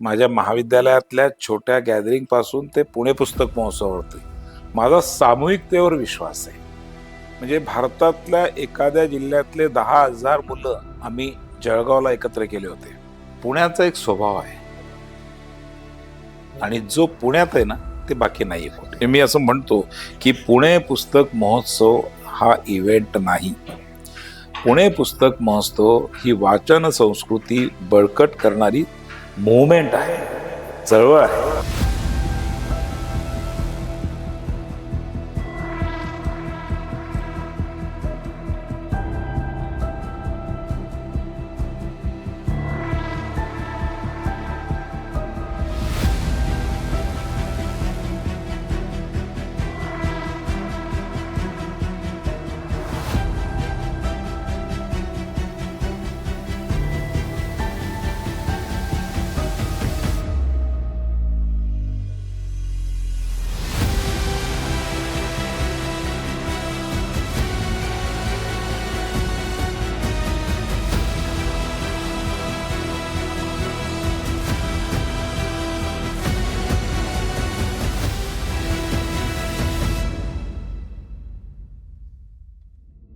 माझ्या महाविद्यालयातल्या छोट्या गॅदरिंग पासून ते पुणे पुस्तक महोत्सवावरती माझा सामूहिकतेवर विश्वास आहे. म्हणजे भारतातल्या एखाद्या जिल्ह्यातले 10,000 मुलं आम्ही जळगावला एकत्र केले होते. पुण्याचा एक स्वभाव आहे आणि जो पुण्यात आहे ना ते बाकी नाहीये कुठे. मी असं म्हणतो की पुणे पुस्तक महोत्सव हा इव्हेंट नाही. पुणे पुस्तक महोत्सव ही वाचन संस्कृती बळकट करणारी मूवमेंट आहे, चळवळ आहे.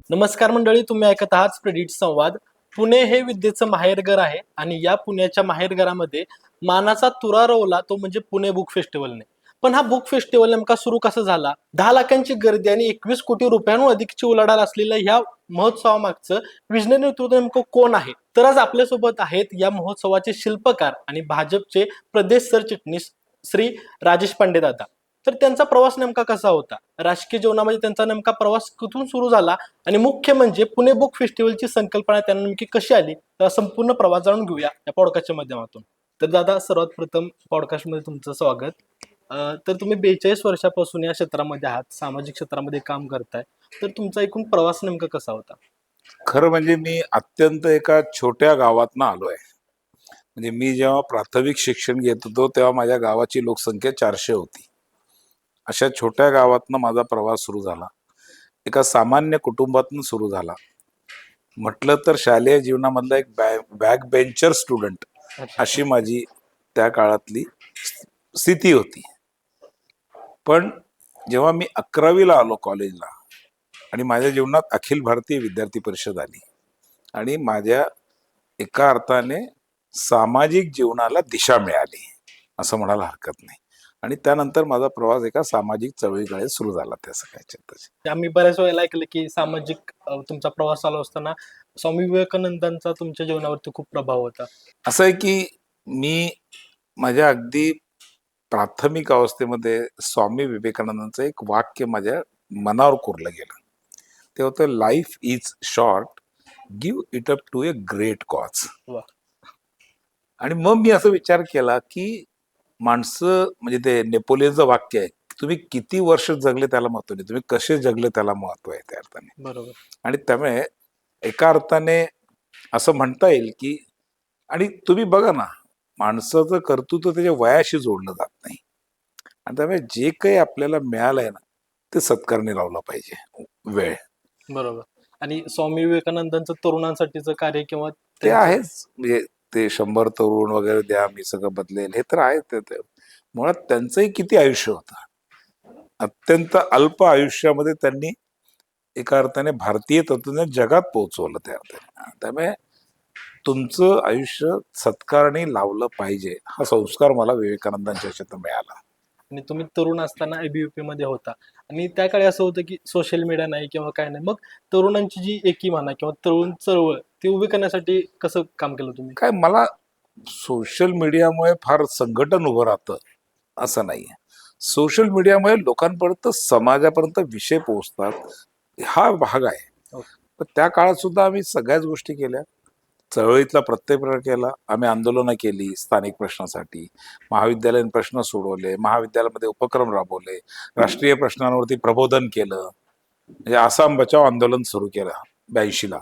नमस्कार मंडळी, तुम्ही ऐकत आहात स्प्रेडिट संवाद. पुणे हे विद्येचं माहेरघर आहे आणि या पुण्याच्या माहेरघरामध्ये मानाचा तुरा रोवला तो म्हणजे पुणे बुक फेस्टिवलने. पण हा बुक फेस्टिवल नेमका सुरू कसा झाला? 10 लाखांची गर्दी आणि 21 कोटी रुपयांहून अधिकची उलाढाल असलेल्या ह्या महोत्सवामागचं विजनरी नेतृत्व नेमकं कोण आहे? तर आज आपल्यासोबत आहेत या महोत्सवाचे शिल्पकार आणि भाजपचे प्रदेश सरचिटणीस श्री राजेश पांडे दादा. तर त्यांचा प्रवास नेमका कसा होता, राजकीय जीवनामध्ये त्यांचा नेमका प्रवास कुठून सुरू झाला आणि मुख्य म्हणजे पुणे बुक फेस्टिवलची संकल्पना त्यांना नेमकी कशी आली, तर संपूर्ण प्रवास जाणून घेऊया या पॉडकास्टच्या माध्यमातून. तर दादा, सर्वात प्रथम पॉडकास्टमध्ये तुमचं स्वागत. तर तुम्ही 42 वर्षापासून या क्षेत्रामध्ये आहात, सामाजिक क्षेत्रामध्ये काम करताय. तर तुमचा एकूण प्रवास नेमका कसा होता? खरं म्हणजे मी अत्यंत एका छोट्या गावातनं आलोय. म्हणजे मी जेव्हा प्राथमिक शिक्षण घेत होतो तेव्हा माझ्या गावाची लोकसंख्या 400 होती. अशा छोट्या गावातनं माझा प्रवास सुरू झाला. एका सामान्य कुटुंबातून सुरू झाला. म्हटलं तर शालेय जीवनामधला एक बॅक बेंचर स्टुडंट अशी माझी त्या काळातली स्थिती होती. पण जेव्हा मी 11वीला आलो कॉलेजला आणि माझ्या जीवनात अखिल भारतीय विद्यार्थी परिषद आली आणि माझ्या एका अर्थाने सामाजिक जीवनाला दिशा मिळाली असं म्हणायला हरकत नाही. आणि त्यानंतर माझा प्रवास एका सामाजिक चळवळीकडे सुरू झाला. त्या सगळ्याच्या आम्ही बऱ्याच वेळेला ऐकलं की सामाजिक तुमचा प्रवास चालू असताना स्वामी विवेकानंदांचा तुमच्या जीवनावरती खूप प्रभाव होता. असं आहे की मी माझ्या अगदी प्राथमिक अवस्थेमध्ये स्वामी विवेकानंदांचं एक वाक्य माझ्या मनावर कोरलं गेलं. ते होतं, life is short, give it up to a great cause. वा. आणि मग मी असा विचार केला की माणसं म्हणजे ते नेपोलियनचं वाक्य आहे, तुम्ही किती वर्ष जगले त्याला महत्व नाही, तुम्ही कसे जगले त्याला महत्व आहे त्या अर्थाने. बरोबर. आणि त्यामुळे एका अर्थाने असं म्हणता येईल की, आणि तुम्ही बघा ना, माणसाचं कर्तृत्व त्याच्या वयाशी जोडलं जात नाही. आणि त्यामुळे जे काही आपल्याला मिळालंय ना ते सत्कारणी लावलं पाहिजे वेळ. बरोबर. आणि स्वामी विवेकानंदांचं तरुणांसाठीचं कार्य किंवा ते आहेच. म्हणजे ते 100 तरुण वगैरे द्या, मी सगळं बदलेल, हे तर आहे. ते मुळात त्यांचंही किती आयुष्य होतं. अत्यंत अल्प आयुष्यामध्ये त्यांनी एका अर्थाने भारतीय तत्त्वज्ञान जगात पोहोचवलं त्या अर्थाने. त्यामुळे तुमचं आयुष्य सत्कारणी लावलं पाहिजे हा संस्कार मला विवेकानंदांच्या ह्याच्यातून मिळाला. आणि तुम्ही तरुण असताना एबीव्हीपी मध्ये होता आणि त्या काळी असं होतं की सोशल मीडिया नाही किंवा काय नाही, मग तरुणांची जी एकी म्हणा किंवा तरुण चळवळ ती उभी करण्यासाठी कसं काम केलं तुम्ही? काय, मला सोशल मीडियामुळे फार संघटन उभं राहतं असं नाहीये. सोशल मीडियामुळे लोकांपर्यंत, समाजापर्यंत विषय पोहोचतात हा भाग आहे. पण त्या काळात सुद्धा आम्ही सगळ्याच गोष्टी केल्या. चळवळीतला प्रत्येक प्रकार केला. आम्ही आंदोलनं केली स्थानिक प्रश्नासाठी, महाविद्यालयीन प्रश्न सोडवले, महाविद्यालयामध्ये उपक्रम राबवले, राष्ट्रीय प्रश्नांवरती प्रबोधन केलं. म्हणजे आसाम बचाव आंदोलन सुरू केलं 82ला.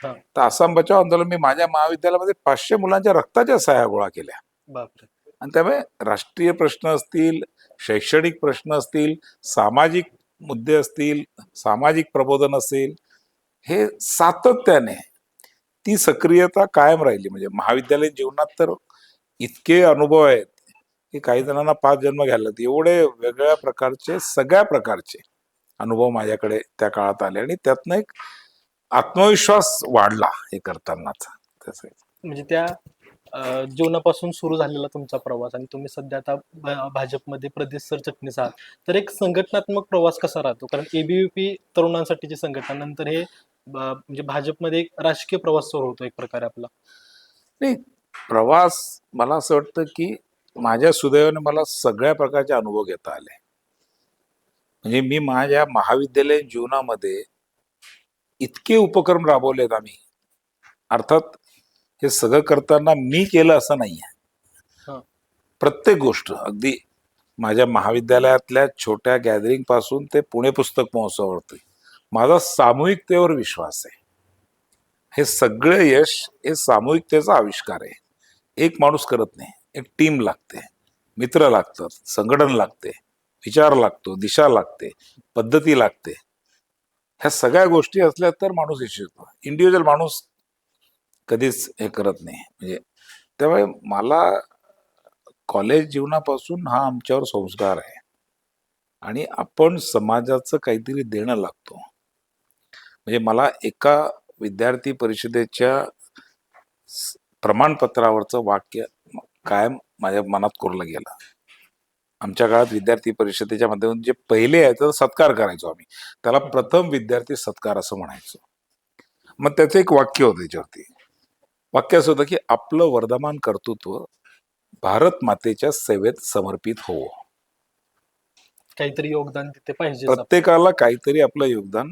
हा. तर आसाम बचाव आंदोलन मी माझ्या महाविद्यालयामध्ये 500 मुलांच्या रक्ताच्या सह्या गोळा केल्या. बापरे. आणि त्यामुळे राष्ट्रीय प्रश्न असतील, शैक्षणिक प्रश्न असतील, सामाजिक मुद्दे असतील, सामाजिक प्रबोधन असेल, हे सातत्याने ती सक्रियता कायम राहिली. म्हणजे महाविद्यालयीन जीवनात तर इतके अनुभव आहेत की काही जणांना 5 जन्म घ्यायला लागते. एवढे वेगळ्या प्रकारचे सगळ्या प्रकारचे अनुभव माझ्याकडे त्या काळात आले आणि त्यातनं एक आत्मविश्वास वाढला हे करतानाच. तसं म्हणजे त्या जीवनापासून सुरू झालेला तुमचा प्रवास आणि तुम्ही सध्या आता भाजपमध्ये प्रदेश सरचिटणीस आहात, तर एक संघटनात्मक प्रवास कसा राहतो? कारण एबीव्हीपी तरुणांसाठीची संघटना, नंतर हे म्हणजे भाजपमध्ये एक राजकीय प्रवास सुरू होतो एक प्रकारे आपला. नाही, प्रवास मला असं वाटतं की माझ्या सुदैवाने मला सगळ्या प्रकारचे अनुभव घेता आले. म्हणजे मी माझ्या महाविद्यालयीन जीवनामध्ये इतके उपक्रम राबवलेत आम्ही. अर्थात हे सगळं करताना मी केलं असं नाहीये. हा. प्रत्येक गोष्ट अगदी माझ्या महाविद्यालयातल्या छोट्या गॅदरिंग पासून ते पुणे पुस्तक महोत्सवावरती माझा सामूहिकतेवर विश्वास आहे. हे सगळं यश हे सामूहिकतेचा आविष्कार आहे. एक माणूस करत नाही, एक टीम लागते, मित्र लागतात, संघटन लागते, विचार लागतो, दिशा लागते, पद्धती लागते. ह्या सगळ्या गोष्टी असल्या तर माणूस यश येतो. इंडिव्हिज्युअल माणूस कधीच हे करत नाही. म्हणजे त्यामुळे मला कॉलेज जीवनापासून हा आमच्यावर संस्कार आहे आणि आपण समाजाचं काहीतरी देणं लागतो. म्हणजे मला एका विद्यार्थी परिषदेच्या प्रमाणपत्रावरचं वाक्य कायम माझ्या मनात कोरलं गेलं. आमच्या काळात विद्यार्थी परिषदेच्या माध्यमातून जे पहिले आहे त्याचा सत्कार करायचो आम्ही. त्याला प्रथम विद्यार्थी सत्कार असं म्हणायचो. मग त्याचं एक वाक्य होतं त्याच्यावरती. वाक्य असं होतं की आपलं वर्धमान कर्तृत्व भारत मातेच्या सेवेत समर्पित होवो. काहीतरी योगदान तिथे पाहिजे. प्रत्येकाला काहीतरी आपलं योगदान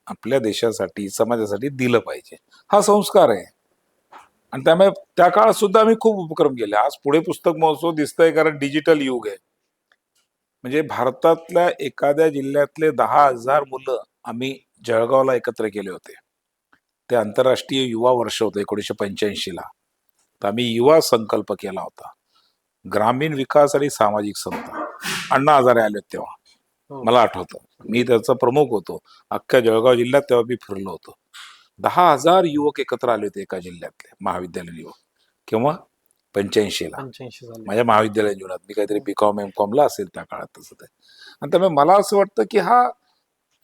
आपल्या देशासाठी समाजासाठी दिलं पाहिजे. हा संस्कार आहे आणि त्यामुळे त्या काळात सुद्धा आम्ही खूप उपक्रम केले. आज पुढे पुस्तक महोत्सव दिसतंय कारण डिजिटल युग आहे. म्हणजे भारतातल्या एखाद्या जिल्ह्यातले 10,000 मुलं आम्ही जळगावला एकत्र केले होते. ते आंतरराष्ट्रीय युवा वर्ष होतं 1985ला. तर आम्ही युवा संकल्प केला होता. ग्रामीण विकास आणि सामाजिक समता. अण्णा हजारे आले होते तेव्हा. हो. मला आठवतं मी त्याचा प्रमुख होतो. अख्ख्या जळगाव जिल्ह्यात तेव्हा मी फिरलो होतो. 10,000 युवक एकत्र आले होते एका जिल्ह्यातले महाविद्यालयीन युवक. केव्हा? 85ला. 85 झाले. माझ्या महाविद्यालयीन जीवनात मी काहीतरी बीकॉम एमकॉमला असेल त्या काळात तसं ते. आणि त्यामुळे मला असं वाटतं की हा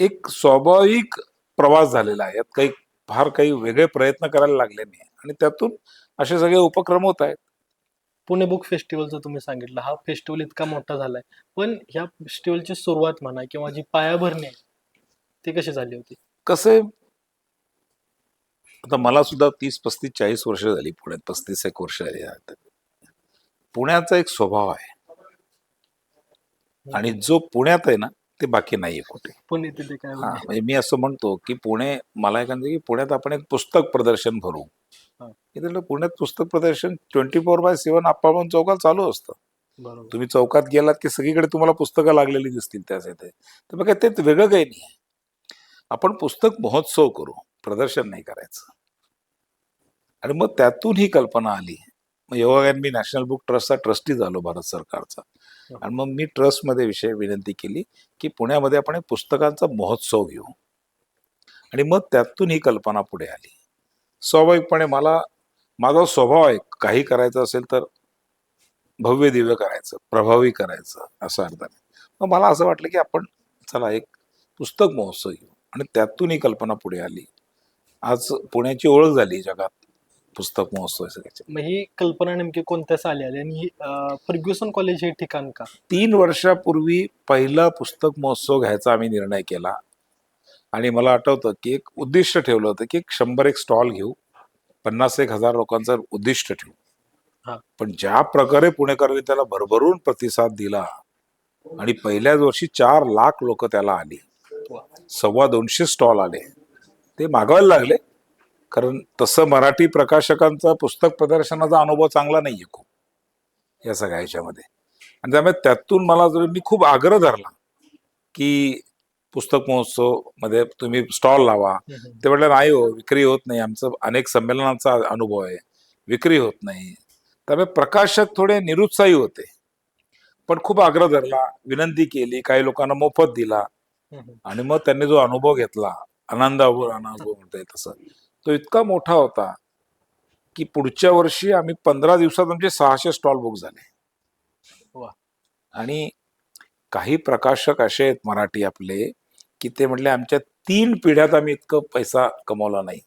एक स्वाभाविक प्रवास झालेला आहे. यात काही फार काही वेगळे प्रयत्न करायला लागले नाही आणि त्यातून असे सगळे उपक्रम होत आहेत. पुणे बुक फेस्टिवलचं तुम्ही सांगितलं, हा फेस्टिवल इतका मोठा झालाय, पण ह्या फेस्टिवलची सुरुवात म्हणा किंवा जी पायाभरणी आहे ती कशी झाली होती? कसं आहे, आता मला सुद्धा 30-35-40 वर्ष झाली पुण्यात. 35 एक वर्ष झाली आता. पुण्याचा एक स्वभाव आहे आणि जो पुण्यात आहे ना ते बाकी नाहीये कुठे. पुणे तिथे काय हा, होते? म्हणजे मी असं म्हणतो की पुणे, मला एक की पुण्यात आपण एक पुस्तक प्रदर्शन भरू. हा. इथे पुण्यात पुस्तक प्रदर्शन 24/7 आप्पाबन चौकात चालू असतं. बरोबर. तुम्ही चौकात गेलात की सगळीकडे तुम्हाला पुस्तकं लागलेली दिसतील त्याच इथे. तर बघा ते वेगळं काही नाही. आपण पुस्तक महोत्सव करू, प्रदर्शन नाही करायचं. आणि मग त्यातून ही कल्पना आली. मग योगायोगाने मी नॅशनल बुक ट्रस्टचा ट्रस्टी झालो भारत सरकारचा. आणि मग मी ट्रस्टमध्ये विनंती केली की पुण्यामध्ये आपण एक पुस्तकांचा महोत्सव घेऊ. आणि मग त्यातून ही कल्पना पुढे आली. स्वाभाविकपणे माझा स्वभाव आहे, काही करायचं असेल तर भव्य दिव्य करायचं, प्रभावी करायचं असं अर्थाने. मग मला असं वाटलं की आपण चला एक पुस्तक महोत्सव घेऊ आणि त्यातून ही कल्पना पुढे आली. आज पुण्याची ओळख झाली जगात पुस्तक महोत्सव सगळ्याचे. मग ही कल्पना नेमकी कोणत्या साली आली आणि फर्ग्युसन कॉलेज हे ठिकाण का? 3 वर्षापूर्वी पहिला पुस्तक महोत्सव घ्यायचा आम्ही निर्णय केला आणि मला आठवतं की एक उद्दिष्ट ठेवलं होतं की 100 एक स्टॉल घेऊ, 50,000 लोकांचं उद्दिष्ट ठेवू. हा. पण ज्या प्रकारे पुणेकरांनी त्याला भरभरून प्रतिसाद दिला आणि पहिल्याच वर्षी 4 लाख लोक त्याला आली, 250 स्टॉल आले, ते मागवायला लागले. कारण तसं मराठी प्रकाशकांचा पुस्तक प्रदर्शनाचा अनुभव चांगला नाहीये खूप या सगळ्या ह्याच्यामध्ये. आणि त्यामुळे त्यातून मी खूप आग्रह धरला की पुस्तक महोत्सव मध्ये तुम्ही स्टॉल लावा. ते म्हटलं नाही हो, विक्री होत नाही. आमचं अनेक संमेलनांचा अनुभव आहे, विक्री होत नाही. त्यामुळे प्रकाशक थोडे निरुत्साही होते. पण खूप आग्रह धरला, विनंती केली, काही लोकांना मोफत दिला आणि मग त्यांनी जो अनुभव घेतला, अनुभव म्हणता येईल तसं, तो इतका मोठा होता की पुढच्या वर्षी आम्ही 15 दिवसात आमचे 600 स्टॉल बुक झाले. वा. आणि काही प्रकाशक असे आहेत मराठी आपले की ते म्हटले आमच्या 3 पिढ्यात आम्ही इतकं पैसा कमवला नाही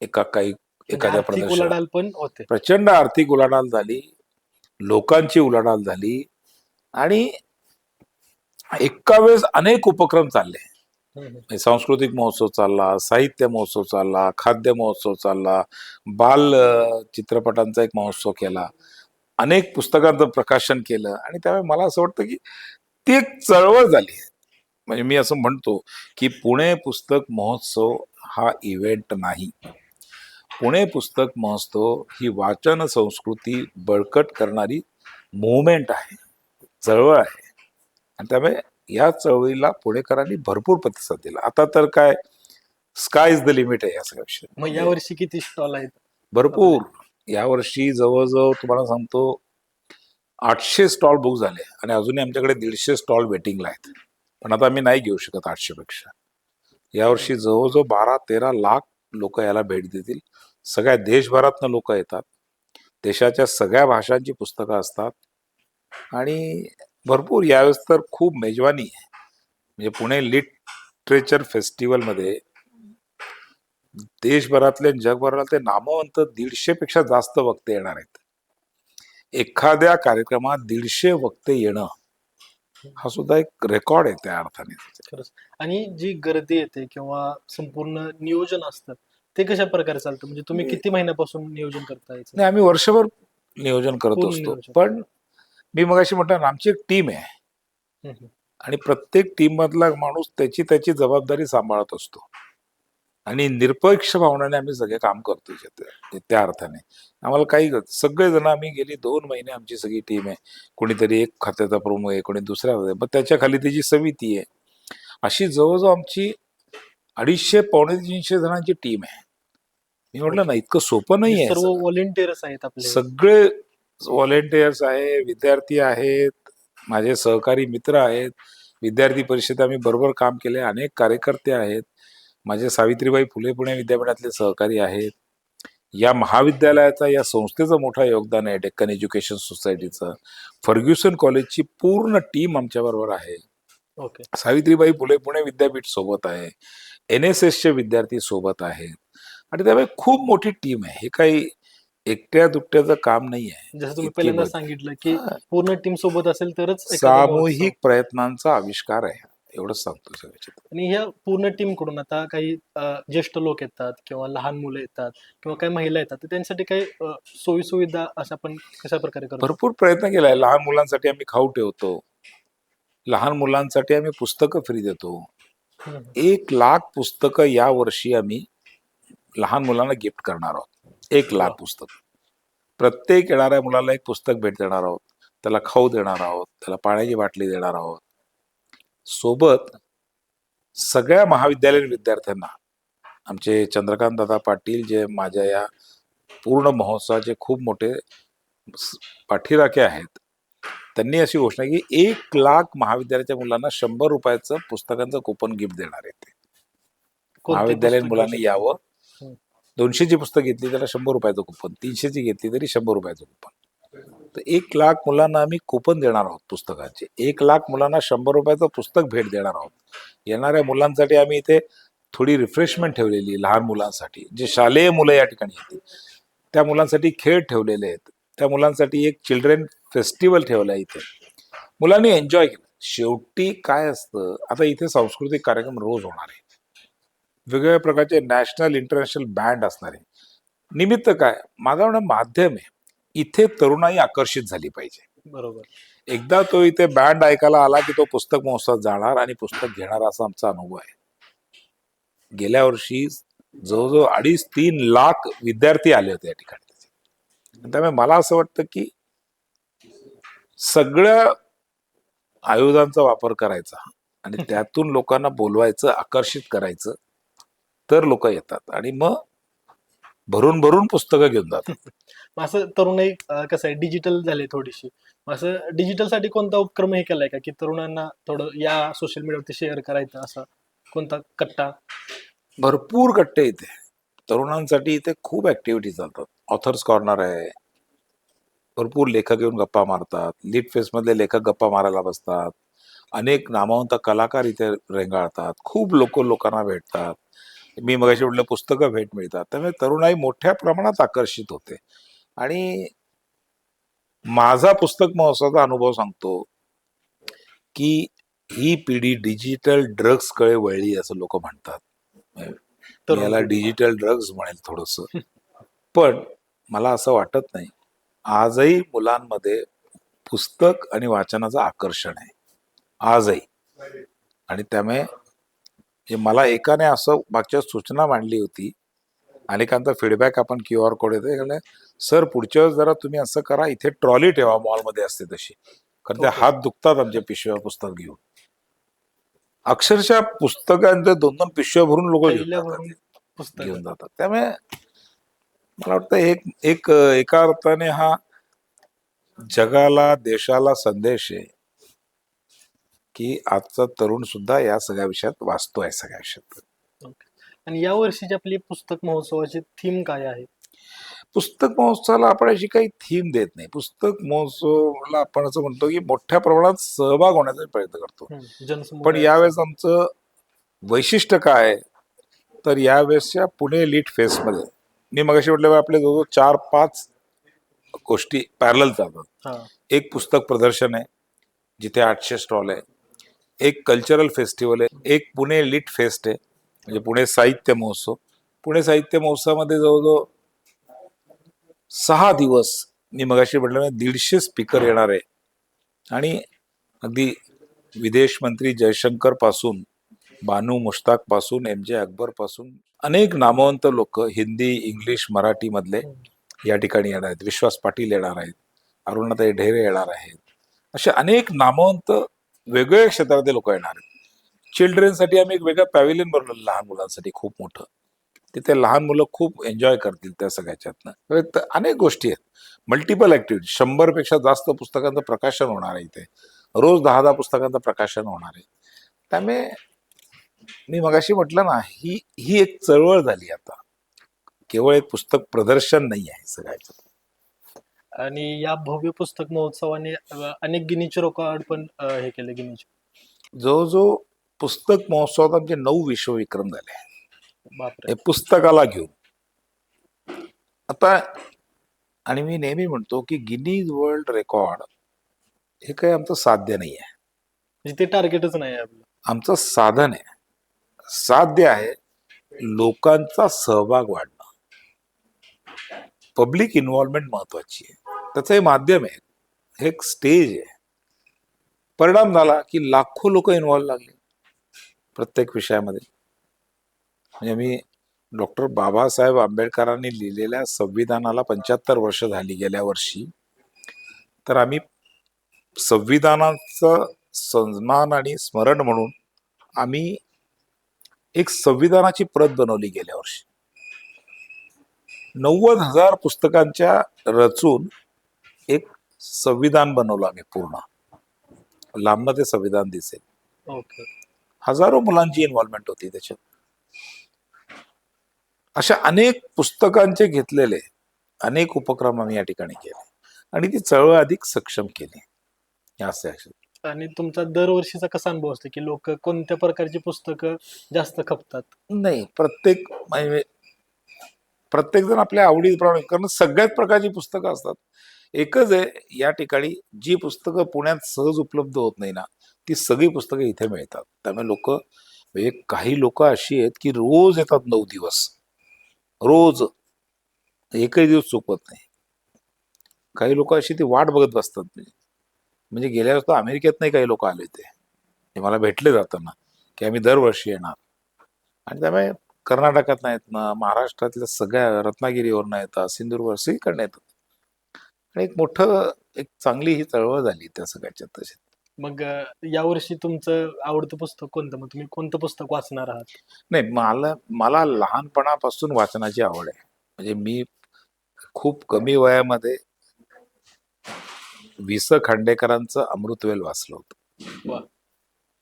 काही म्हणजे एखाद्या आर्थिक प्रदर्शनात. उलाढाल पण होते. प्रचंड आर्थिक उलाढाल झाली, लोकांची उलाढाल झाली आणि एका वेळेस अनेक उपक्रम चालले. सांस्कृतिक महोत्सव चालला, साहित्य महोत्सव चालला, खाद्य महोत्सव चालला, बाल चित्रपटांचा एक महोत्सव केला, अनेक पुस्तकांचं प्रकाशन केलं. आणि त्यामुळे मला असं वाटतं की ती एक चळवळ झाली. म्हणजे मी असं म्हणतो की पुणे पुस्तक महोत्सव हा इव्हेंट नाही. पुणे पुस्तक महोत्सव ही वाचन संस्कृती बळकट करणारी मुवमेंट आहे, चळवळ आहे. आणि त्यामुळे या चळवळीला पुणेकरांनी भरपूर प्रतिसाद दिला. आता तर काय स्काय इज द लिमिट आहे या सगळ्या विषयात. मग म्हणजे यावर्षी किती स्टॉल आहेत? भरपूर. यावर्षी जवळजवळ तुम्हाला सांगतो 800 स्टॉल बुक झाले आणि अजूनही आमच्याकडे 150 स्टॉल वेटिंगला आहेत. पण आता आम्ही नाही घेऊ शकत 800 पेक्षा. यावर्षी जवळजवळ 12-13 लाख लोक याला भेट देतील. सगळ्या देशभरातनं लोक येतात. देशाच्या सगळ्या भाषांची पुस्तकं असतात आणि भरपूर यावेळेस तर खूप मेजवानी आहे. म्हणजे पुणे लिटरेचर फेस्टिवलमध्ये देशभरातले आणि जगभरातले नामवंत 150 पेक्षा जास्त वक्ते येणार आहेत. एखाद्या कार्यक्रमात 150 वक्ते येणं हा सुद्धा एक रेकॉर्ड आहे त्या अर्थाने. खरंच. आणि जी गर्दी येते किंवा संपूर्ण नियोजन असतं ते कशा प्रकारे चालतं? म्हणजे तुम्ही किती महिन्यापासून नियोजन करता याचं? नाही, आम्ही वर्षभर नियोजन करत पूर्ण असतो. नियोजन. पण मी मगाशी म्हटलं ना, आमची एक टीम आहे हम्म. आणि प्रत्येक टीम मधला माणूस त्याची त्याची जबाबदारी सांभाळत असतो आणि निरपेक्ष भावनाने आम्ही सगळे काम करतो त्या अर्थाने. आम्हाला काही सगळेजण आम्ही गेली 2 महिने आमची सगळी टीम आहे. कोणीतरी एक खात्याचा प्रमुख आहे, कोणी दुसऱ्या, मग त्याच्या खाली त्याची समिती आहे. अशी जवळजवळ आमची 250-300 जणांची टीम आहे. मी म्हटलं ना, इतकं सोपं नाही म्हणजे आहे. सर्व व्हॉलेंटियर्स आहेत आपले. सगळे व्हॉलेंटियर्स आहे, विद्यार्थी आहेत, माझे सहकारी मित्र आहेत. विद्यार्थी परिषदेत आम्ही बरोबर काम केले. अनेक कार्यकर्ते आहेत. माझे सावित्रीबाई फुले पुणे विद्यापीठातले सहकारी आहेत. या महाविद्यालयाचा, या संस्थेचं मोठं योगदान आहे, डेक्कन एज्युकेशन सोसायटीचं. फर्ग्युसन कॉलेजची पूर्ण टीम आमच्या बरोबर आहे. ओके. सावित्रीबाई फुले पुणे विद्यापीठ सोबत आहे. NSSचे विद्यार्थी सोबत आहेत. आणि त्यामुळे खूप मोठी टीम आहे. हे काही एकट्या दुकट्याचं काम नाही आहे. जसं तुम्ही इतकी पहिल्यांदा बरी. सांगितलं की हा. पूर्ण टीम सोबत असेल तरच एखादा महोत्सव. सामूहिक प्रयत्नांचा आविष्कार आहे, एवढंच सांगतो सगळ्याच्यात. आणि ह्या पूर्ण टीम कडून आता काही ज्येष्ठ लोक येतात किंवा लहान मुलं येतात किंवा काही महिला येतात, तर त्यांच्यासाठी काही सोयी सुविधा असं आपण कशा प्रकारे करतो? भरपूर प्रयत्न केलाय. लहान मुलांसाठी आम्ही खाऊ ठेवतो. लहान मुलांसाठी आम्ही पुस्तकं फ्री देतो. हम्म. 1 लाख पुस्तकं या वर्षी आम्ही लहान मुलांना गिफ्ट करणार आहोत. 1 लाख वा. पुस्तक. प्रत्येक येणाऱ्या मुलाला एक पुस्तक भेट देणार आहोत. त्याला खाऊ देणार आहोत. त्याला पाण्याची बाटली देणार आहोत. सोबत सगळ्या महाविद्यालयीन विद्यार्थ्यांना आमचे चंद्रकांत दादा पाटील, जे माझ्या या पूर्ण महोत्सवाचे खूप मोठे पाठीराखे आहेत, त्यांनी अशी घोषणा की 1 लाख महाविद्यालयाच्या मुलांना 100 रुपयाचं पुस्तकांचं कुपन गिफ्ट देणार आहे. कोणते महाविद्यालयीन पुस्तक मुलांनी घेऊ शकतो? यावं. हम्म. 200ची पुस्तक घेतली त्याला 100 रुपयाचं कुपन, 300ची घेतली तरी 100 रुपयाचं कुपन. तर 1 लाख मुलांना आम्ही कुपन देणार आहोत पुस्तकाचे. 1 लाख मुलांना 100 रुपयाचं पुस्तक भेट देणार आहोत. येणाऱ्या मुलांसाठी आम्ही इथे थोडी रिफ्रेशमेंट ठेवलेली लहान मुलांसाठी, जे शालेय मुलं या ठिकाणी येतील त्या मुलांसाठी खेळ ठेवलेले आहेत. त्या मुलांसाठी एक चिल्ड्रन फेस्टिवल ठेवला आहे इथे. मुलांनी एन्जॉय केलं. शेवटी काय असतं, आता इथे सांस्कृतिक कार्यक्रम रोज होणार आहे. वेगवेगळ्या प्रकारचे नॅशनल इंटरनॅशनल बँड असणार आहे. निमित्त काय, माझा म्हणणं माध्यम आहे. इथे तरुणाई आकर्षित झाली पाहिजे. बरोबर. एकदा तो इथे बँड ऐकायला आला की तो पुस्तक महोत्सवात जाणार आणि पुस्तक घेणार, असा आमचा अनुभव आहे. गेल्या वर्षी जवळजवळ 2.5-3 लाख विद्यार्थी आले होते या ठिकाणी. त्यामुळे मला असं वाटतं की सगळ्या आयुधांचा वापर करायचा आणि त्यातून लोकांना बोलवायचं, आकर्षित करायचं, तर लोक येतात आणि मग भरून भरून पुस्तकं घेऊन जातात. मग असं तरुणाई कसं आहे, डिजिटल झाले थोडीशी. मग असं डिजिटल साठी कोणता उपक्रम हे केलाय का, की तरुणांना थोडं या सोशल मीडियावरती शेअर करायचं, असा कोणता कट्टा? भरपूर गट्टे इथे तरुणांसाठी इथे खूप ऍक्टिव्हिटी चालतात. ऑथर्स कॉर्नर आहे, भरपूर लेखक येऊन गप्पा मारतात, लीट फेस्टमधले लेखक गप्पा मारायला बसतात, अनेक नामवंत कलाकार इथे रेंगाळतात, खूप लोकांना भेटतात. मी मगाशी म्हटलं पुस्तकं भेट मिळतात, त्यामुळे तरुणाई मोठ्या प्रमाणात आकर्षित होते. आणि माझा पुस्तक महोत्सवाचा अनुभव सांगतो की ही पिढी डिजिटल ड्रग्सकडे वळली असं लोक म्हणतात. मी तरुण याला पिढी. डिजिटल ड्रग्ज म्हणेल थोडस, पण मला असं वाटत नाही. आजही मुलांमध्ये पुस्तक आणि वाचनाचं आकर्षण आहे, आजही. आणि त्यामुळे हे मला एकाने असं मागच्या सूचना मांडली होती, अनेकांचा फीडबॅक आपण QR कोड येते, सर पुढच्या वेळेस जरा तुम्ही असं करा, इथे ट्रॉली ठेवा मॉलमध्ये असते तशी, कारण ते ओके. हात दुखतात आमच्या पिशव्या पुस्तक घेऊन. अक्षरशः पुस्तकांच्या 2-2 पिशव्या भरून लोक घेऊन थैल्या जातात, भरून पुस्तक. घेऊन जातात. त्यामुळे मला वाटतं एक एक एका अर्थाने हा जगाला, देशाला संदेश आहे की आजचा तरुण सुद्धा या सगळ्या विषयात वाचतोय, सगळ्या विषयात. ओके. आणि या वर्षीची आपली पुस्तक महोत्सवाची थीम काय आहे? पुस्तक महोत्सवाला आपण अशी काही थीम देत नाही. पुस्तक महोत्सवाला आपण असं म्हणतो की मोठ्या प्रमाणात सहभाग होण्याचा प्रयत्न करतो. पण जनसमुदाय. यावेळेस आमचं वैशिष्ट्य काय आहे, तर यावेळेसच्या पुणे लीट फेस्टमध्ये मी मगाशी म्हटलं आपले जवळजवळ 4-5 गोष्टी पॅरलल चालतात. हा. एक पुस्तक प्रदर्शन आहे जिथे 800 स्टॉल आहे, एक कल्चरल फेस्टिवल आहे, एक पुणे लीट फेस्ट आहे म्हणजे पुणे साहित्य महोत्सव. पुणे साहित्य महोत्सवामध्ये जवळजवळ 6 दिवस, मी मगाशी म्हटलं ना 150 स्पीकर येणार आहे. आणि अगदी विदेश मंत्री जयशंकर पासून, बानू मुश्ताक पासून, MJ अकबर पासून अनेक नामवंत लोक हिंदी, इंग्लिश, मराठी मधले या ठिकाणी येणार आहेत. विश्वास पाटील येणार आहेत, अरुणाताई ढेरे येणार आहेत, असे अनेक नामवंत वेगवेगळ्या क्षेत्रातले लोक येणार आहेत. चिल्ड्रनसाठी आम्ही एक वेगळं पॅव्हिलियन बनवलं लहान मुलांसाठी, खूप मोठं. तिथे लहान मुलं खूप एन्जॉय करतील त्या सगळ्याच्यातनं. तर अनेक गोष्टी आहेत, मल्टिपल ऍक्टिव्हिटी. 100 पेक्षा जास्त पुस्तकांचं प्रकाशन होणार आहे इथे, रोज 10-10 पुस्तकांचं प्रकाशन होणार आहे. त्यामुळे मी मगाशी म्हटलं ना, ही ही एक चळवळ झाली आता, केवळ एक पुस्तक प्रदर्शन नाही आहे सगळ्याचं. आणि या भव्य पुस्तक महोत्सवाने अनेक गिनीचे रेकॉर्ड पण हे केले, गिनीचे. जवळजवळ पुस्तक महोत्सवात आमचे 9 विश्वविक्रम झाले बापरे. हे पुस्तकाला घेऊन. आता आणि मी नेहमी म्हणतो की गिनीज वर्ल्ड रेकॉर्ड हे काही आमचं साध्य नाही आहे, म्हणजे ते टार्गेटच नाही आहे आपलं. आमचं साधन आहे. साध्य आहे लोकांचा सहभाग वाढणं, पब्लिक इन्व्हॉल्वमेंट महत्वाची आहे. त्याचं हे माध्यम आहे, हे एक स्टेज आहे. परिणाम झाला की लाखो लोक इन्व्हॉल्व लागले प्रत्येक विषयामध्ये. म्हणजे मी डॉक्टर बाबासाहेब आंबेडकरांनी लिहिलेल्या संविधानाला 75 वर्ष झाली गेल्या वर्षी. तर आम्ही संविधानाचं सन्मान आणि स्मरण म्हणून आम्ही एक संविधानाची प्रत बनवली गेल्या वर्षी. 90,000 पुस्तकांच्या रचून एक संविधान बनवलं आम्ही पूर्ण. लांबनं ते संविधान दिसेल. ओके. हजारो मुलांची इन्व्हॉल्वमेंट होती त्याच्यात. अशा अनेक पुस्तकांचे घेतलेले अनेक उपक्रम आम्ही या ठिकाणी केले आणि ती चळवळ अधिक सक्षम केली. आणि तुमचा दरवर्षीचा कसा अनुभव असतो की लोक कोणत्या प्रकारची पुस्तकं जास्त खपतात? नाही, प्रत्येक जण आपल्या आवडीप्रमाणे, कारण सगळ्याच प्रकारची पुस्तकं असतात. एकच आहे, या ठिकाणी जी पुस्तकं पुण्यात सहज उपलब्ध होत नाही ना, ती सगळी पुस्तकं इथे मिळतात. त्यामुळे म्हणजे काही लोक अशी आहेत की रोज येतात 9 दिवस, रोज एकही दिवस चुकवत नाही. काही लोक अशी ती वाट बघत बसतात. म्हणजे गेल्या वेळेस तर अमेरिकेत नाही काही लोक आले होते, ते मला भेटले जाताना की आम्ही दरवर्षी येणार. आणि त्यामुळे कर्नाटकात येतात ना, महाराष्ट्रातल्या सगळ्या रत्नागिरीवरनं येतात, सिंधुदुर्ग सगळीकडनं येतात. आणि एक चांगली ही चळवळ झाली त्या सगळ्याच्या तशी. मग यावर्षी तुमचं आवडतं पुस्तक कोणतं? मग तुम्ही कोणतं पुस्तक वाचणार आहात? नाही, मला लहानपणापासून वाचनाची आवड आहे. म्हणजे मी खूप कमी वयामध्ये वि.स. खांडेकरांचं अमृतवेल वाचलं होतं. वा.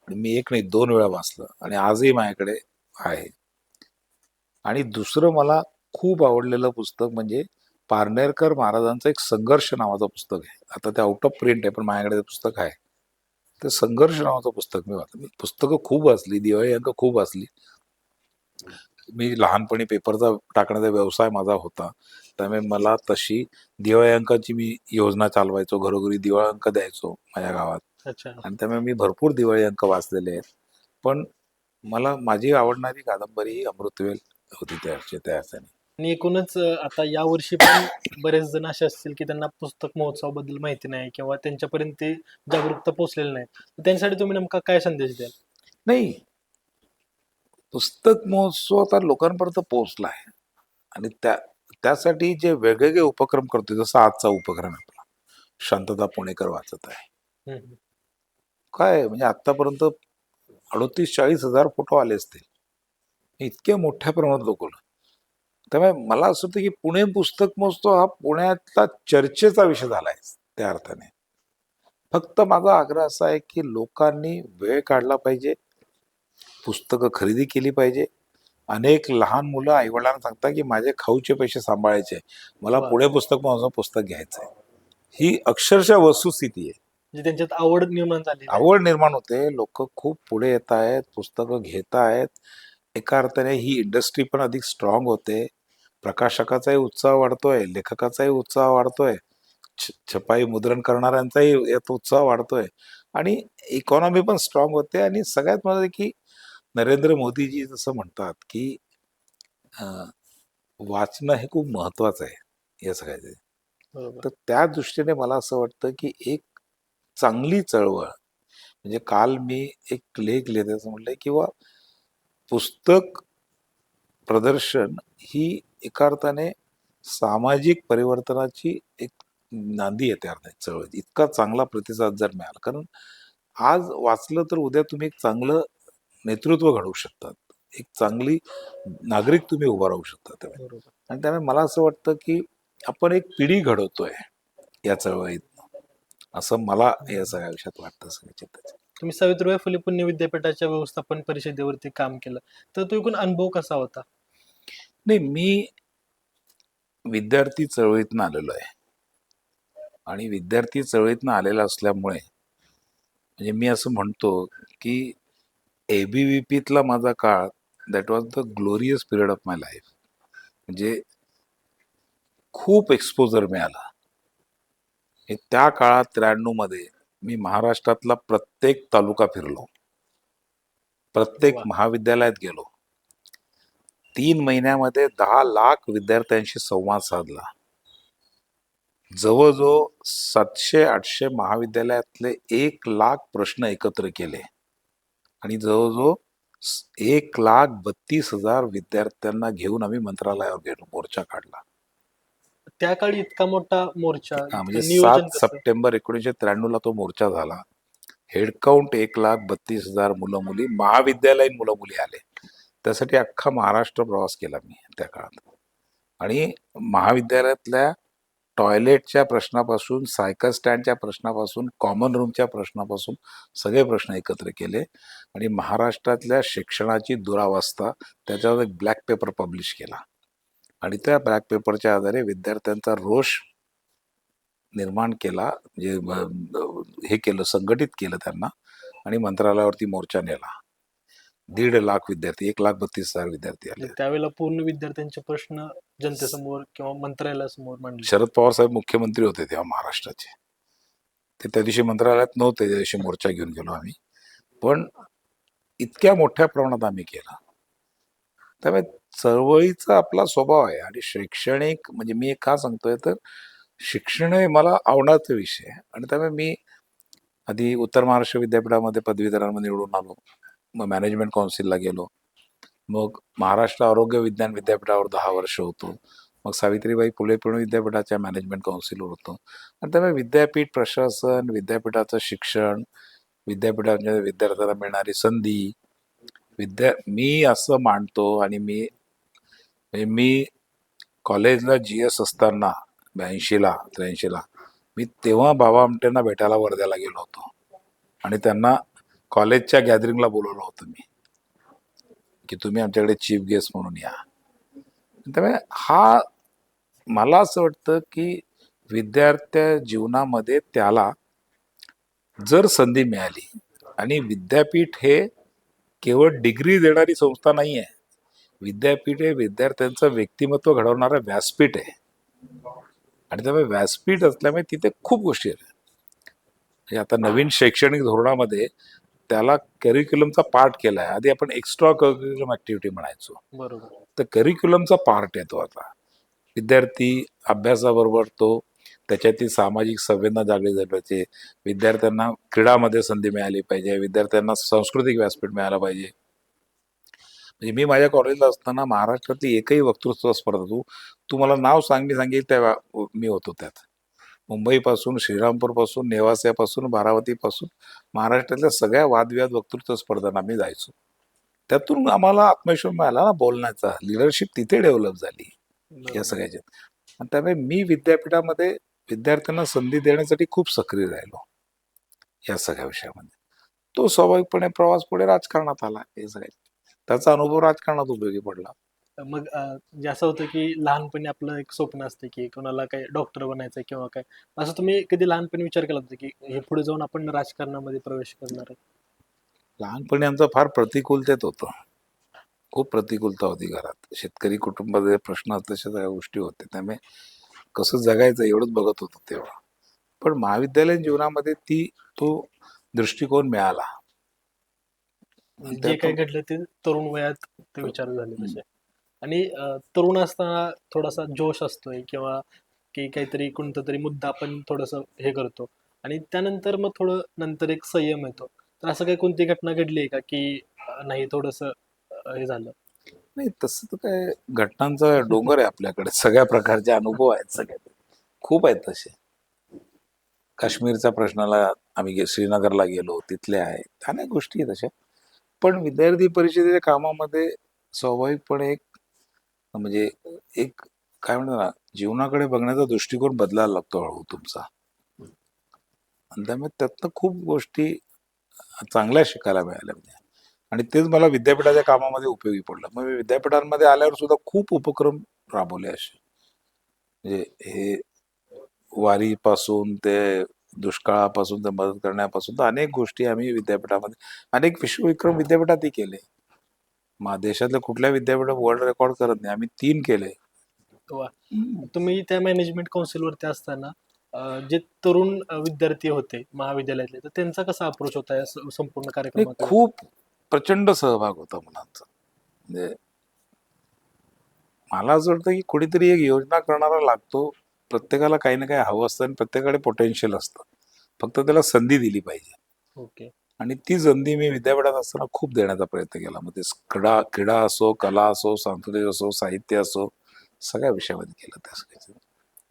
मी एक नाही 2 वेळा वाचलं आणि आजही माझ्याकडे आहे. आणि दुसरं मला खूप आवडलेलं पुस्तक म्हणजे पारनेरकर महाराजांचं एक संघर्ष नावाचं पुस्तक आहे. आता ते आउट ऑफ प्रिंट आहे, पण माझ्याकडे ते पुस्तक आहे. ते संघर्ष नावाचं पुस्तक मी वाचलं. मी पुस्तकं खूप वाचली, दिवाळी अंक खूप वाचली. मी लहानपणी पेपरचा टाकण्याचा व्यवसाय माझा होता, त्यामुळे मला तशी दिवाळी अंकाची मी योजना चालवायचो, घरोघरी दिवाळी अंक द्यायचो माझ्या गावात. अच्छा. आणि त्यामुळे मी भरपूर दिवाळी अंक वाचलेले आहेत. पण मला माझी आवडणारी कादंबरी ही अमृतवेल होती त्या अर्थाने. आणि एकूणच आता या वर्षी पण बरेच जण असे असतील की त्यांना पुस्तक महोत्सवाबद्दल माहिती नाही किंवा त्यांच्यापर्यंत ते जागरूकता पोहोचलेली नाही. तर त्यांच्यासाठी तुम्ही नेमका काय संदेश द्याल? नाही, पुस्तक महोत्सव आता लोकांपर्यंत पोहोचला आहे आणि त्यासाठी जे वेगवेगळे उपक्रम करतोय, जसा आजचा उपक्रम आहे आपला, शांतता पुणेकर वाचत आहे. हम्म. काय म्हणजे आतापर्यंत 38-40 हजार फोटो आले असतील, इतक्या मोठ्या प्रमाणात लोक. त्यामुळे मला असं वाटतं की पुणे पुस्तक महोत्सव हा पुण्यातला चर्चेचा विषय झालाय त्या अर्थाने. फक्त माझा आग्रह असा आहे की लोकांनी वेळ काढला पाहिजे, पुस्तकं खरेदी केली पाहिजे. अनेक लहान मुलं आईवडिलांना सांगतात की माझे खाऊचे पैसे सांभाळायचे, मला वा. पुणे पुस्तक महोत्सव पुस्तक घ्यायचंय. ही अक्षरशः वस्तुस्थिती आहे. म्हणजे त्यांच्यात आवड निर्माण झाली आहे. आवड निर्माण होते, लोक खूप पुढे येत आहेत, पुस्तकं घेत आहेत. एका अर्थाने ही इंडस्ट्री पण अधिक स्ट्रॉंग होते. प्रकाशकाचाही उत्साह वाढतोय, लेखकाचाही उत्साह वाढतोय, छपाई मुद्रण करणाऱ्यांचाही यात उत्साह वाढतोय आणि इकॉनॉमी पण स्ट्रॉंग होते. आणि सगळ्यात महत्त्वाचं की नरेंद्र मोदीजी जसं म्हणतात की वाचणं हे खूप महत्वाचं आहे या सगळ्याचे. बरोबर. तर त्या दृष्टीने मला असं वाटतं की एक चांगली चळवळ म्हणजे काल मी एक लेख लिहिण्याचं म्हटलंय किंवा पुस्तक प्रदर्शन ही एका अर्थाने सामाजिक परिवर्तनाची एक नांदी आहे त्या अर्थाने चळवळीत. इतका चांगला प्रतिसाद जर मिळाला, कारण आज वाचलं तर उद्या तुम्ही एक चांगलं नेतृत्व घडवू शकतात, एक चांगली नागरिक तुम्ही उभा राहू शकता त्यामुळे. बरोबर. आणि त्यामुळे मला असं वाटतं की आपण एक पिढी घडवतोय या चळवळीत, असं मला या सगळ्या विषयात वाटतं सगळ्या चिंतेचं. तुम्ही सावित्रीबाई फुले पुणे विद्यापीठाच्या व्यवस्थापन परिषदेवरती काम केलं, तर तो एकूण अनुभव कसा होता? नाही, मी विद्यार्थी चळवळीतनं आलेलो आहे आणि विद्यार्थी चळवळीतनं आलेला असल्यामुळे म्हणजे मी असं म्हणतो की एबीव्हीपीतला माझा काळ that was the glorious period of my life. म्हणजे खूप एक्सपोजर मिळाला. हे त्या काळात 93 मध्ये मी महाराष्ट्रातला प्रत्येक तालुका फिरलो, प्रत्येक वा. महाविद्यालयात गेलो. 3 महिन्यामध्ये 10 लाख विद्यार्थ्यांशी संवाद साधला. जवळजवळ 700-800 महाविद्यालयातले 1 लाख प्रश्न एकत्र केले आणि जवळजवळ 1,32,000 विद्यार्थ्यांना घेऊन आम्ही मंत्रालयावर गेलो, मोर्चा काढला. त्या काळी इतका मोठा मोर्चा, म्हणजे इतकं नियोजन 7 कसं? सप्टेंबर 1993 ला तो मोर्चा झाला. हेडकाउंट 1,32,000 मुलं मुली, महाविद्यालयीन मुलं मुली आले. त्यासाठी अख्खा महाराष्ट्र प्रवास केला मी त्या काळात. आणि महाविद्यालयातल्या टॉयलेटच्या प्रश्नापासून, सायकल स्टँडच्या प्रश्नापासून, कॉमन रूमच्या प्रश्नापासून सगळे प्रश्न एकत्र केले आणि महाराष्ट्रातल्या शिक्षणाची दुरावस्था त्याच्यावर एक ब्लॅक पेपर पब्लिश केला. आणि त्या ब्लॅक पेपरच्या आधारे विद्यार्थ्यांचा रोष निर्माण केला, म्हणजे हे केलं, संघटित केलं त्यांना आणि मंत्रालयावरती मोर्चा नेला. 1.5 लाख विद्यार्थी, 1,32,000 विद्यार्थी आले. म्हणजे त्यावेळेला पूर्ण विद्यार्थ्यांचे प्रश्न जनतेसमोर किंवा मंत्रालयासमोर मांडले. शरद पवार साहेब मुख्यमंत्री होते तेव्हा महाराष्ट्राचे. ते त्या दिवशी मंत्रालयात नव्हते, त्या दिवशी मोर्चा घेऊन गेलो आम्ही. पण इतक्या मोठ्या प्रमाणात आम्ही केला. त्यामुळे चळवळीचा आपला स्वभाव आहे. आणि शैक्षणिक म्हणजे मी का सांगतोय तर शिक्षण हे मला आवडण्याचा विषय आहे. आणि त्यामुळे मी आधी उत्तर महाराष्ट्र विद्यापीठामध्ये पदवीधरांमध्ये निवडून आलो, मग मॅनेजमेंट काउन्सिलला गेलो, मग महाराष्ट्र आरोग्य विज्ञान विद्यापीठावर 10 वर्ष होतो, मग सावित्रीबाई फुले पुणे विद्यापीठाच्या मॅनेजमेंट काउन्सिलवर होतो. आणि त्यामुळे विद्यापीठ प्रशासन, विद्यापीठाचं शिक्षण, विद्यापीठाच्या विद्यार्थ्यांना मिळणारी संधी, मी असं मानतो. आणि मी कॉलेजला GS असताना 82-83ला मी तेव्हा बाबा आमटेंना भेटायला वर्ध्याला गेलो होतो आणि त्यांना कॉलेजच्या गॅदरिंगला बोलवलं होतं मी की तुम्ही आमच्याकडे चीफ गेस्ट म्हणून या. त्यामुळे हा मला असं वाटतं की विद्यार्थ्या जीवनामध्ये त्याला जर संधी मिळाली, आणि विद्यापीठ हे केवळ डिग्री देणारी संस्था नाही आहे. विद्यापीठ हे विद्यार्थ्यांचं व्यक्तिमत्व घडवणारं व्यासपीठ आहे. आणि त्यामुळे व्यासपीठ असल्यामुळे तिथे खूप गोष्टी आहेत. म्हणजे आता नवीन शैक्षणिक धोरणामध्ये त्याला करिक्युलमचा पार्ट केलाय. आधी आपण एक्स्ट्रा करिक्युलम ऍक्टिव्हिटी म्हणायचो, बरोबर. तर करिक्युलमचा पार्ट येतो आता. विद्यार्थी अभ्यासाबरोबर तो त्याच्यातील सामाजिक संवेदना जागली झाली पाहिजे. विद्यार्थ्यांना क्रीडामध्ये संधी मिळाली पाहिजे. विद्यार्थ्यांना सांस्कृतिक व्यासपीठ मिळालं पाहिजे. म्हणजे मी माझ्या कॉलेजला असताना महाराष्ट्रातली एकही वक्तृत्व स्पर्धा तू मला नाव सांग, मी सांगेल त्या मी होतो त्यात. मुंबईपासून, श्रीरामपूरपासून, नेवास्यापासून, बारामतीपासून महाराष्ट्रातल्या सगळ्या वादविवाद वक्तृत्व स्पर्धांना मी जायचो. त्यातून आम्हाला आत्मविश्वास मिळाला ना बोलण्याचा. लिडरशिप तिथे डेव्हलप झाली या बरोबर. सगळ्याच्यात. आणि त्यामुळे मी विद्यापीठामध्ये विद्यार्थ्यांना संधी देण्यासाठी खूप सक्रिय राहिलो या सगळ्या विषयामध्ये. तो स्वाभाविकपणे प्रवास पुढे राजकारणात आला. हे सगळे त्याचा अनुभव राजकारणात उपयोगी पडला. मग जे असं होतं की लहानपणी आपलं एक स्वप्न असतं की कोणाला काय डॉक्टर बनायचं किंवा काय, असं तुम्ही कधी लहानपणी विचार केला होता की हे पुढे जाऊन आपण राजकारणामध्ये प्रवेश करणार आहे? लहानपणी आमचं फार प्रतिकूलतेत होतं. खूप प्रतिकूलता होती घरात. शेतकरी कुटुंबाचे प्रश्न तशा सगळ्या गोष्टी होत्या. त्यामुळे कसं जगायचं एवढंच बघत होतो तेव्हा. पण महाविद्यालयीन जीवनामध्ये तो दृष्टिकोन मिळाला. आणि जे काही त्यातून घडलं ते तरुण वयात ते विचार झाले तसे. आणि तरुण असताना थोडासा जोश असतोय किंवा की काहीतरी कोणता तरी मुद्दा आपण थोडंसं हे करतो आणि त्यानंतर मग थोडं नंतर एक संयम येतो. तर असं काही कोणती घटना घडली आहे का की नाही थोडंसं हे झालं? नाही, तसं तर काय घटनांचा डोंगर आहे आपल्याकडे. सगळ्या प्रकारचे अनुभव आहेत सगळे. खूप आहेत तसे. काश्मीरच्या प्रश्नाला आम्ही श्रीनगरला गेलो, तिथले आहेत. अनेक गोष्टी आहेत अशा. पण विद्यार्थी परिषदेच्या कामामध्ये स्वाभाविकपणे म्हणजे एक काय म्हणतात ना, जीवनाकडे बघण्याचा दृष्टिकोन बदलायला लागतो हळूहळू तुमचा. आणि त्यामुळे त्यातनं खूप गोष्टी चांगल्या शिकायला मिळाल्या म्हणजे. आणि तेच मला विद्यापीठाच्या कामामध्ये उपयोगी पडलं. मग मी विद्यापीठांमध्ये आल्यावर सुद्धा खूप उपक्रम राबवले असे. म्हणजे हे वारीपासून ते दुष्काळापासून ते मदत करण्यापासून तर अनेक गोष्टी आम्ही विद्यापीठामध्ये, अनेक विश्वविक्रम विद्यापीठातही केले. देशातल्या कुठल्या विद्यापीठात वर्ल्ड रेकॉर्ड करत नाही, आम्ही 3 केले. वा. तुम्ही त्या मॅनेजमेंट काउन्सिलवरती असताना जे तरुण विद्यार्थी होते महाविद्यालयातले, तर त्यांचा कसा अप्रोच होता या संपूर्ण हे कार्यक्रमाकडे? खूप प्रचंड सहभाग होता मुलांचा. म्हणजे मला असं वाटतं की कुणीतरी एक योजना करणारा लागतो. प्रत्येकाला काही ना काही हवं असतं आणि प्रत्येकाकडे पोटेन्शियल असतं. फक्त त्याला संधी दिली पाहिजे. ओके. आणि ती संधी मी विद्यापीठात असताना खूप देण्याचा प्रयत्न केला. मग ते क्रीडा क्रीडा असो, कला असो, सांस्कृतिक असो, साहित्य असो, सगळ्या विषयामध्ये केलं त्या सगळ्याचं.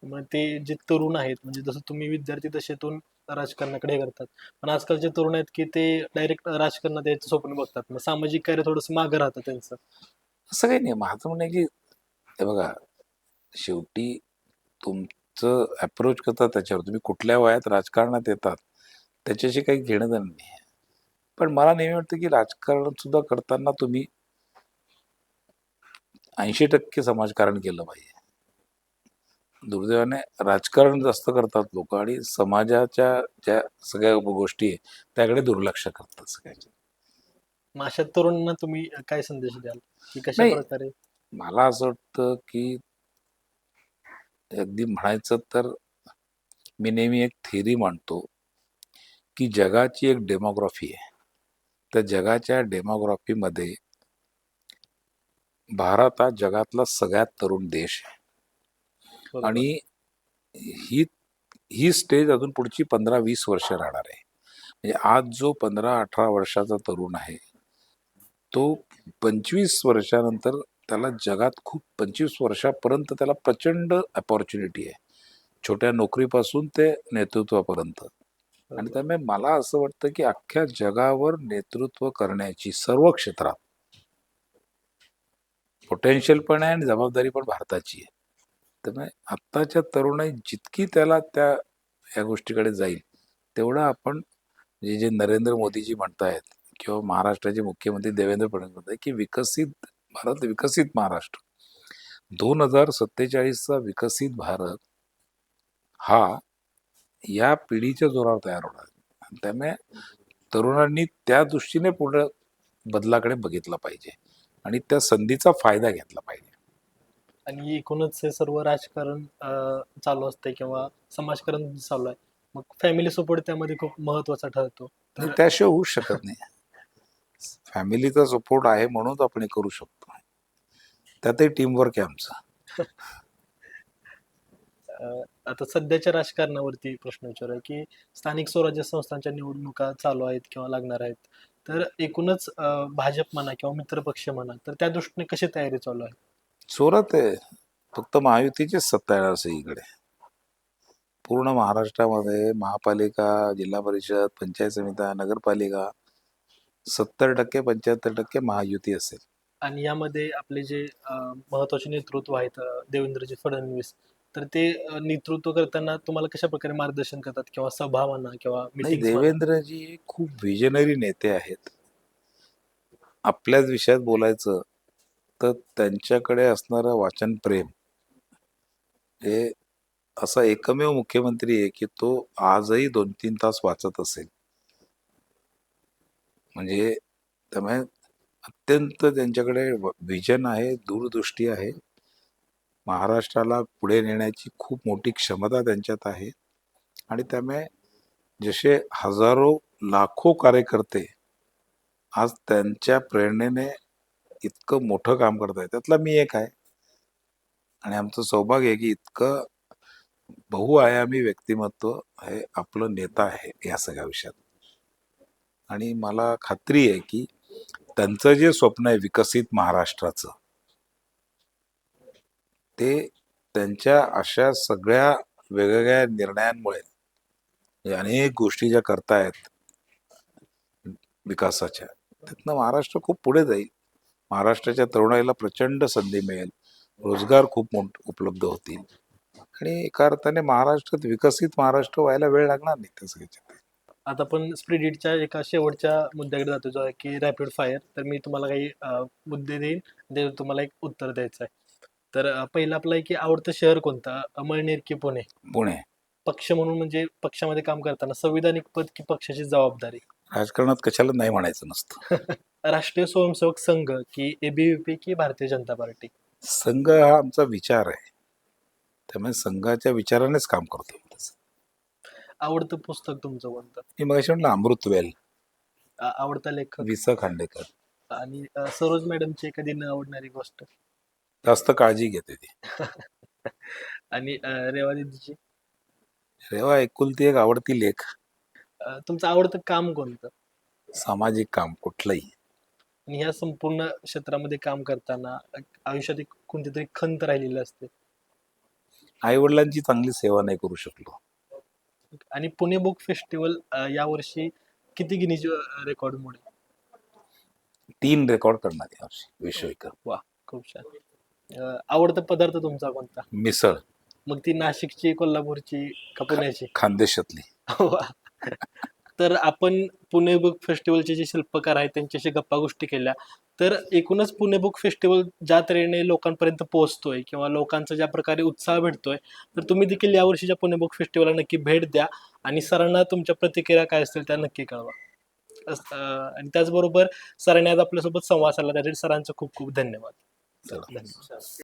मग ते जे तरुण आहेत म्हणजे जसं तुम्ही विद्यार्थी दशेतून राजकारणाकडे हे करतात, पण आजकालचे तरुण आहेत की ते डायरेक्ट राजकारणात यायचं स्वप्न बघतात, मग सामाजिक कार्य थोडंसं मागं राहतं त्यांचं. असं काही नाही. माझं म्हणणं आहे की हे बघा, शेवटी तुमचं अप्रोच करतात त्याच्यावर. तुम्ही कुठल्या वयात राजकारणात येतात त्याच्याशी काही घेणं देणं नाही. पण मला नेहमी वाटतं की राजकारण सुद्धा करताना तुम्ही 80% समाजकारण केलं पाहिजे. दुर्दैवाने राजकारण जास्त करतात लोक आणि समाजाच्या ज्या सगळ्या गोष्टी आहेत त्याकडे दुर्लक्ष करतात सगळ्याच्या. मग अशा तरुणांना तुम्ही काय संदेश द्याल की कशा नाही, प्रकारे? मला असं वाटतं की अगदी म्हणायचं तर मी नेहमी एक थेरी मांडतो की जगाची एक डेमोग्राफी आहे. त्या जगाच्या डेमोग्राफीमध्ये भारत हा जगातला सगळ्यात तरुण देश आहे. बरोबर. आणि ही ही स्टेज अजून पुढची 15-20 वर्ष राहणार आहे. म्हणजे आज जो 15-18 वर्षाचा तरुण आहे तो 25 वर्षानंतर त्याला जगात खूप 25 वर्षापर्यंत त्याला प्रचंड अपॉर्च्युनिटी आहे. छोट्या नोकरीपासून ते नेतृत्वापर्यंत. आणि बरोबर. त्यामुळे मला असं वाटतं की अख्ख्या जगावर नेतृत्व करण्याची सर्व क्षेत्रात पोटेन्शियल पण आहे आणि जबाबदारी पण भारताची आहे. त्यामुळे आत्ताच्या तरुणाई जितकी त्याला या गोष्टीकडे जाईल तेवढं आपण जे नरेंद्र मोदीजी म्हणतायत किंवा महाराष्ट्राचे मुख्यमंत्री देवेंद्र फडणवीस म्हणतायत की विकसित भारत, विकसित महाराष्ट्र, 2047चा विकसित भारत हा या पिढीच्या जोरावर तयार होणार आणि त्यामुळे तरुणांनी त्या दृष्टीने पुढे बदलाकडे बघितलं पाहिजे आणि त्या संधीचा फायदा घेतला पाहिजे. आणि एकूणच हे सर्व राजकारण चालू असते किंवा समाजकारण चालू आहे, मग फॅमिली सपोर्ट त्यामध्ये खूप महत्वाचा ठरतो. आणि तर त्याशिवाय होऊच शकत नाही. फॅमिलीचा सपोर्ट आहे म्हणूनच आपण हे करू शकतो. त्यातही टीमवर्क आहे आमचं. आता सध्याच्या राजकारणावरती प्रश्न विचारूया की स्थानिक स्वराज्य संस्थांच्या निवडणुका चालू आहेत किंवा लागणार आहेत, तर एकूणच भाजप म्हणा किंवा मित्रपक्ष म्हणा, तर त्या दृष्टीने कशी तयारी चालू आहे? चोरात आहे. फक्त महायुतीचीच सत्ता येणार सगळीकडे. पूर्ण महाराष्ट्रामध्ये महापालिका, जिल्हा परिषद, पंचायत समित्या, नगरपालिका 70% 75% महायुती असेल. आणि यामध्ये आपले जे महत्वाचे नेतृत्व आहेत, देवेंद्रजी फडणवीस, तर ते नेतृत्व करताना तुम्हाला कशा प्रकारे मार्गदर्शन करतात किंवा सभा म्हणा किंवा नाही, मीटिंग म्हणा? देवेंद्रजी खूप विजनरी नेते आहेत. आपल्याच विषयात बोलायचं तर त्यांच्याकडे असणारं वाचन प्रेम हे असा एकमेव मुख्यमंत्री आहे की तो आजही 2-3 तास वाचत असेल. म्हणजे त्यामुळे अत्यंत त्यांच्याकडे विजन आहे, दूरदृष्टी आहे. महाराष्ट्राला पुढे नेण्याची खूप मोठी क्षमता त्यांच्यात आहे आणि त्यामुळे जसे हजारो लाखो कार्यकर्ते आज त्यांच्या प्रेरणेने इतकं मोठं काम करत आहे, त्यातला मी एक आहे. आणि आमचं सौभाग्य आहे की इतकं बहुआयामी व्यक्तिमत्व हे आपलं नेता आहे या सगळ्या विषयात. आणि मला खात्री आहे की त्यांचं जे स्वप्न आहे विकसित महाराष्ट्राचं, ते त्यांच्या अशा सगळ्या वेगवेगळ्या निर्णयांमुळे म्हणजे अनेक गोष्टी ज्या करतायत विकासाच्या, त्यातनं महाराष्ट्र खूप पुढे जाईल. महाराष्ट्राच्या तरुणाईला प्रचंड संधी मिळेल, रोजगार खूप उपलब्ध होतील आणि एका अर्थाने महाराष्ट्रात विकसित महाराष्ट्र व्हायला वेळ लागणार नाही त्या सगळ्याच्यात. आता आपण स्प्रिडिटच्या एका शेवटच्या मुद्द्याकडे जातो, जो आहे की रॅपिड फायर. तर मी तुम्हाला काही मुद्दे देईन, त्यावर तुम्हाला एक उत्तर द्यायचं आहे. तर पहिलं आपलं आहे की आवडतं शहर कोणतं, अमळनेर की पुणे? पुणे. पक्ष म्हणून म्हणजे पक्षामध्ये काम करताना संविधानिक पद की पक्षाची जबाबदारी? राजकारणात कशाला नाही म्हणायचं नसतं. राष्ट्रीय स्वयंसेवक संघ की एबीव्हीपी की भारतीय जनता पार्टी? संघ हा आमचा विचार आहे, त्यामुळे संघाच्या विचारानेच काम करतो. आवडतं पुस्तक तुमचं कोणतं? मी मगाशी म्हटलं अमृतवेल, आवडता लेखक? वि. स. खांडेकर. आणि सरोज मॅडमची एखादी न आवडणारी गोष्ट? जास्त काळजी घेते ती. आणि रेवा दीदीची? रेवा एकुलती एक आवडती लेख. तुमचं आवडतं काम कोणतं? सामाजिक काम कुठलंही. आणि ह्या संपूर्ण क्षेत्रामध्ये काम करताना आयुष्यात एक कोणती तरी खंत राहिलेली असते? आई वडिलांची चांगली सेवा नाही करू शकलो. आणि पुणे बुक फेस्टिवल यावर्षी किती गिनीज रेकॉर्ड मोडेल? 3 रेकॉर्ड करणार यावर्षी विश्वविक्रम. वा, खूप छान. आवडता पदार्थ तुमचा कोणता? मिसळ. मग ती नाशिकची, कोल्हापूरची का पुण्याची? खानदेशातली. वा. तर आपण पुणे बुक फेस्टिवलचे जे शिल्पकार आहेत त्यांच्याशी गप्पा गोष्टी केल्या. तर एकूणच पुणे बुक फेस्टिवल ज्या तऱ्हेने लोकांपर्यंत पोहोचतोय किंवा लोकांचा ज्या प्रकारे उत्साह भेटतोय, तर तुम्ही देखील यावर्षीच्या पुणे बुक फेस्टिवलला नक्की भेट द्या आणि सरांना तुमच्या प्रतिक्रिया काय असतील त्या नक्की कळवा. आणि त्याचबरोबर सरांनी आज आपल्यासोबत संवाद साधला, त्यासाठी सरांचं खूप खूप धन्यवाद. चला. धन्यवाद.